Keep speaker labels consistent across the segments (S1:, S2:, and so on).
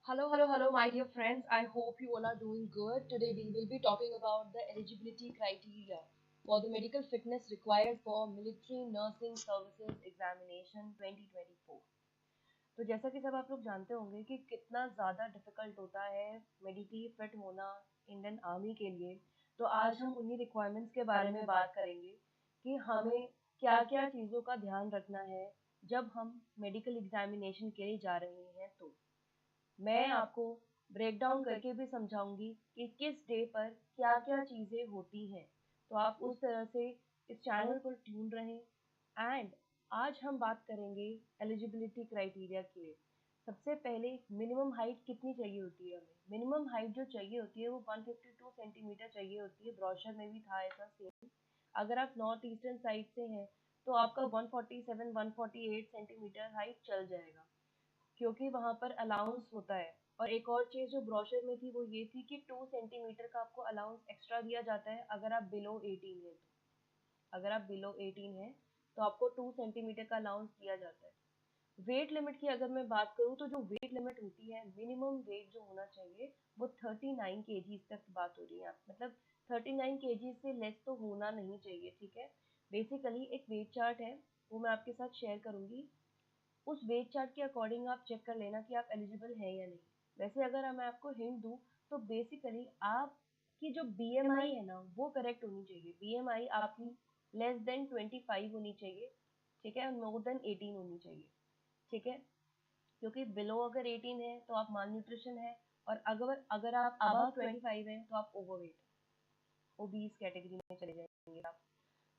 S1: Hello, my dear friends. I hope you all are doing good. Today we will be talking about the eligibility criteria for the medical fitness required for military nursing services examination 2024. तो जैसा कि सब आप लोग जानते होंगे कि कितना ज़्यादा डिफिकल्ट होता है मेडिकली फिट होना इंडियन आर्मी के लिए। तो आज हम उन्हीं रिक्वायरमेंट्स के बारे में बात करेंगे कि हमें क्या क्या चीज़ों का ध्यान रखना है जब हम मेडिकल एग्जामिनेशन के लिए जा रहे हैं। तो मैं आपको ब्रेक डाउन करके भी समझाऊंगी कि किस डे पर क्या क्या चीज़ें होती हैं। तो आप उस तरह से इस चैनल पर ट्यून रहें। एंड आज हम बात करेंगे एलिजिबिलिटी क्राइटेरिया के लिए। सबसे पहले मिनिमम हाइट कितनी चाहिए होती है हमें। मिनिमम हाइट जो चाहिए होती है वो 152 सेंटीमीटर चाहिए होती है। ब्रोशर में भी था ऐसा सेम। अगर आप नॉर्थ ईस्टर्न साइड से हैं तो आपका 147 148 सेंटीमीटर हाइट चल जाएगा, क्योंकि वहाँ पर अलाउंस होता है। और एक और चीज़ जो ब्रोशर में थी वो ये थी कि 2 सेंटीमीटर का आपको अलाउंस एक्स्ट्रा दिया जाता है अगर आप बिलो 18 है। तो अगर आप बिलो 18 है तो आपको 2 सेंटीमीटर का अलाउंस दिया जाता है। वेट लिमिट की अगर मैं बात करूँ तो जो वेट लिमिट होती है, मिनिमम वेट जो होना चाहिए वो 39 kg तक बात हो रही है। मतलब 39 kg से लेस तो होना नहीं चाहिए, ठीक है। बेसिकली एक वेट चार्ट है, वो मैं आपके साथ शेयर करूंगी। उस वेट चार्ट के अकॉर्डिंग आप चेक कर लेना कि आप एलिजिबल हैं या नहीं। वैसे अगर मैं आपको हिंट दूँ तो बेसिकली आपकी जो बीएमआई है ना वो करेक्ट होनी चाहिए। बीएमआई आपकी लेस देन 25 होनी चाहिए, ठीक है, और मोर देन 18 होनी चाहिए, ठीक है। क्योंकि बिलो अगर 18 है तो आप माल न्यूट्रिशन है, और अगर अगर आप अबव 25 है तो आप ओवरवेट, ओबीस कैटेगरी में चले जाएंगे आप।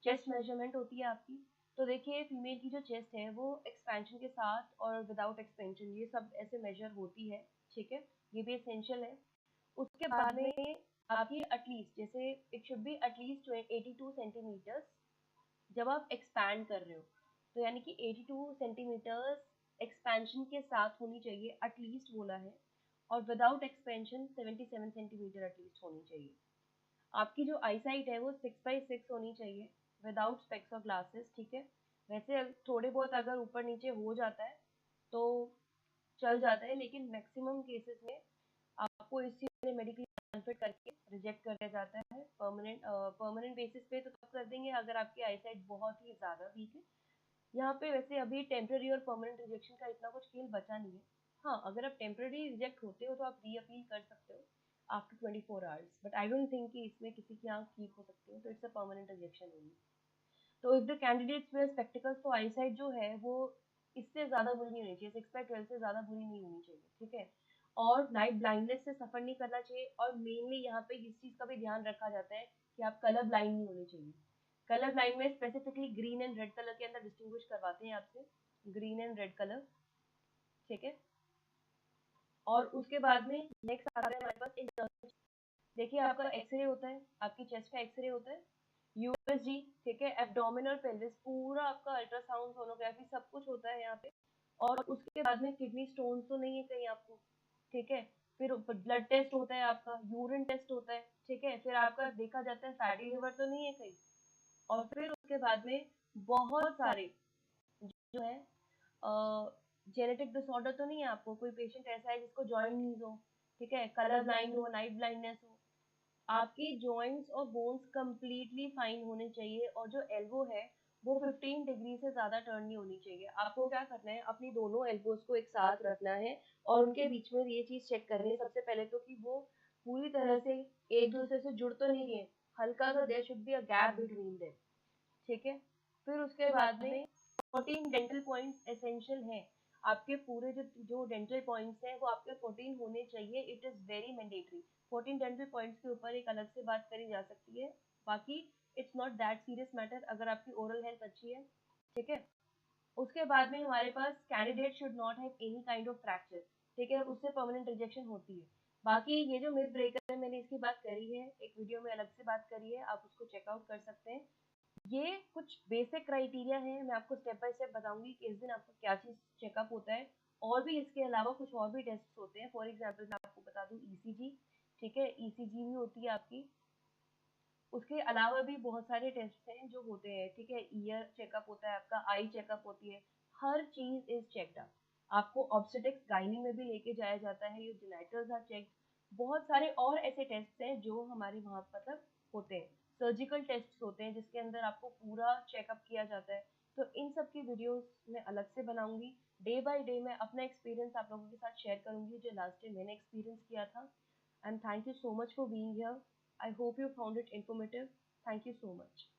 S1: चेस्ट मेजरमेंट होती है आपकी। तो देखिए फीमेल की जो चेस्ट है वो एक्सपेंशन के साथ और विदाउट एक्सपेंशन ये सब ऐसे मेजर होती है, ठीक है। ये भी एसेंशियल है। उसके बाद में आपकी एटलीस्ट, जैसे it should be at least 82 centimetres जब आप एक्सपैंड कर रहे हो। तो यानी कि 82 सेंटीमीटर्स एक्सपेंशन के साथ होनी चाहिए, एटलीस्ट बोला है। और विदाउट एक्सपेंशन 77 सेंटीमीटर एटलीस्ट होनी चाहिए। आपकी जो आई साइट है वो 6/6 होनी चाहिए विदाउट स्पेक्स और ग्लासेस, ठीक है। वैसे थोड़े बहुत अगर ऊपर नीचे हो जाता है तो चल जाता है, लेकिन मैक्सिमम केसेस में आपको इस चीज़ में मेडिकली अनफिट करके रिजेक्ट कर दिया जाता है। परमानेंट बेसिस पे तो तब कर देंगे अगर आपकी आई साइट बहुत ही ज़्यादा वीक है। यहाँ पे वैसे अभी टेम्पररी और परमानेंट रिजेक्शन का इतना कुछ खेल बचा नहीं है। हाँ, अगर आप टेम्पररी रिजेक्ट होते हो तो आप री अपील कर सकते हो after 24 hours, but I don't think कि इसमें किसी की आंख ठीक हो सकती है, तो इट्स अ परमानेंट रिजेक्शन होगी। तो if the candidates wear spectacles, तो आई साइट जो है वो इससे ज़्यादा बुरी नहीं होनी चाहिए, 6/12 से ज़्यादा बुरी नहीं होनी चाहिए, ठीक है। और नाइट ब्लाइंडनेस से सफ़र नहीं करना चाहिए। और मेनली यहाँ पे इस चीज़ का भी ध्यान रखा जाता है कि आप कलर ब्लाइंड नहीं होने चाहिए। कलर ब्लाइंड में specifically green and red colour के अंदर डिस्टिंग्विश करवाते हैं आपसे, ग्रीन एंड रेड कलर, ठीक है। और उसके बाद में नेक्स्ट आता है हमारे पास इंटर्नशिप। देखिए आपका एक्सरे होता है, आपकी चेस्ट का एक्सरे होता है, यूएसजी, ठीक है, एब्डोमिनल पेल्विस पूरा आपका अल्ट्रासाउंड सोनोग्राफी सब कुछ होता है यहाँ पे। और उसके बाद में किडनी स्टोन तो नहीं है कहीं आपको, ठीक है। फिर ब्लड टेस्ट होता है, आपका यूरिन टेस्ट होता है, ठीक है। फिर आपका देखा जाता है फैटी लिवर तो नहीं है कहीं। और फिर उसके बाद में बहुत सारे जो है जेनेटिक डिसऑर्डर तो नहीं है आपको, कोई पेशेंट ऐसा है जिसको जॉइंट नीज हो, ठीक है, कलर ब्लाइंड हो, नाइट ब्लाइंडनेस हो। आपकी जॉइंट्स और बोन्स कंप्लीटली फाइन होने चाहिए, और जो एल्बो है वो 15 डिग्री से ज्यादा टर्न नहीं होनी चाहिए। आपको क्या करना है, अपनी दोनों एल्बोज को एक साथ रखना है और उनके बीच में ये चीज चेक करनी है सबसे पहले तो कि वो पूरी तरह से एक दूसरे से जुड़ तो नहीं है। हल्का सा there should be a gap between them, ठीक है। फिर उसके बाद में 14 डेंटल पॉइंट्स एसेंशियल हैं। आपके पूरे जो जो डेंटल पॉइंट्स हैं वो आपके 14 होने चाहिए, it is very mandatory. 14 dental points के ऊपर एक अलग से बात करी जा सकती है, बाकी it's not that serious matter अगर आपकी ओरल हेल्थ अच्छी है, ठीक है। उसके बाद में हमारे पास candidate should not have any kind of fracture, ठीक है, उससे परमानेंट रिजेक्शन होती है। बाकी ये जो मिथ ब्रेकर है मैंने इसकी बात करी है, एक वीडियो में अलग से बात करी है, आप उसको चेकआउट कर सकते हैं। ये कुछ बेसिक क्राइटेरिया है, मैं आपको स्टेप बाय स्टेप बताऊंगी कि इस दिन आपका क्या चीज़ चेकअप होता है। और भी इसके अलावा कुछ और भी टेस्ट होते हैं, फॉर एग्जांपल मैं आपको बता दूं ईसीजी, ठीक है, ईसीजी भी होती है आपकी। उसके अलावा भी बहुत सारे टेस्ट हैं जो होते हैं, ठीक है। ईयर चेकअप होता है आपका, आई चेकअप होती है, हर चीज़ इज चेकड अप। आपको ऑब्स्टेटिक्स गाइनी में भी लेके जाया जाता है, योर जेनिटल्स आर चेक। बहुत सारे और ऐसे टेस्ट हैं जो हमारे वहाँ मतलब होते हैं, सर्जिकल टेस्ट होते हैं जिसके अंदर आपको पूरा चेकअप किया जाता है। तो इन सब की वीडियोस मैं अलग से बनाऊंगी। डे बाय डे मैं अपना एक्सपीरियंस आप लोगों के साथ शेयर करूंगी जो लास्ट डे मैंने एक्सपीरियंस किया था। And thank you so much for being here. I hope you found it informative. Thank you so much.